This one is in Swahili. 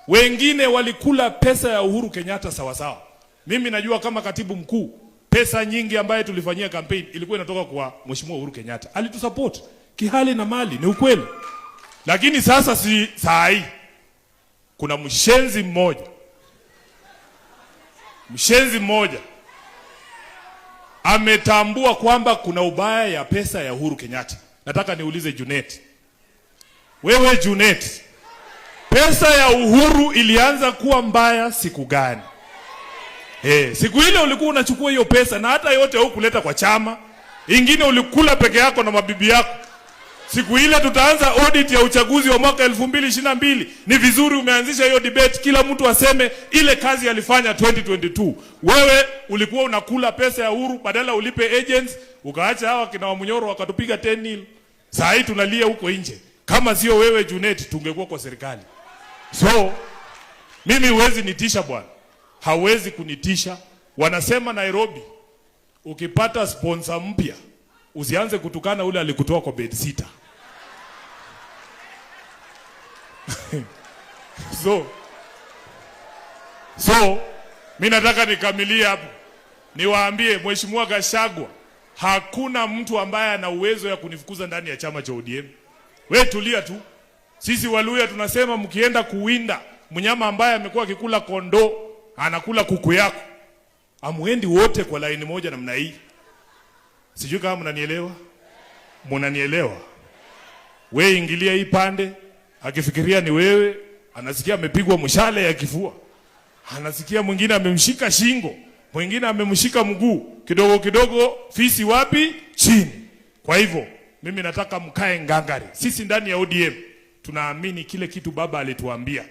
Wengine walikula pesa ya Uhuru Kenyatta sawa sawa. Mimi najua kama katibu mkuu, pesa nyingi ambaye tulifanyia campaign ilikuwa inatoka kwa Mheshimiwa Uhuru Kenyatta. Alitusupport kihali na mali, ni ukweli. Lakini sasa si saa hii kuna mshenzi mmoja ametambua kwamba kuna ubaya ya pesa ya Uhuru Kenyatta. Nataka niulize Junet. Wewe Junet, pesa ya Uhuru ilianza kuwa mbaya siku gani? Siku ile ulikuwa unachukua hiyo pesa na hata yote hukuleta kwa chama. Ingine ulikula peke yako na mabibi yako. Siku ile tutaanza audit ya uchaguzi wa mwaka 2022. Ni vizuri umeanzisha hiyo debate, kila mtu aseme ile kazi alifanya 2022. Wewe ulikuwa unakula pesa ya Uhuru, badala ulipe agents, ukaacha hawa kina Wamunyoro wakatupiga 10-0. Saa hii tunalia huko nje. Kama sio wewe Junet, tungekuwa kwa serikali. So mimi huwezi nitisha bwana. Hawezi kunitisha. Wanasema Nairobi, ukipata sponsor mpya usianze kutukana ule alikutoa kwa bedsitter. So mimi nataka nikamilie hapo. Niwaambie Mheshimiwa Gachagua, hakuna mtu ambaye ana uwezo ya kunifukuza ndani ya chama cha ODM. Wewe tulia tu. Sisi Waluya tunasema mkienda kuwinda mnyama ambaye amekuwa akikula kondoo, anakula kuku yako, amuendi wote kwa laini moja namna hii. Sijui kama mnanielewa. Mnanielewa? Wewe ingilia hii pande, akifikiria ni wewe, anasikia amepigwa mshale ya kifua. Anasikia mwingine amemshika shingo, mwingine amemshika mguu, kidogo kidogo fisi wapi? Chini. Kwa hivyo mimi nataka mkae ngangari. Sisi ndani ya ODM tunaamini kile kitu baba alituambia.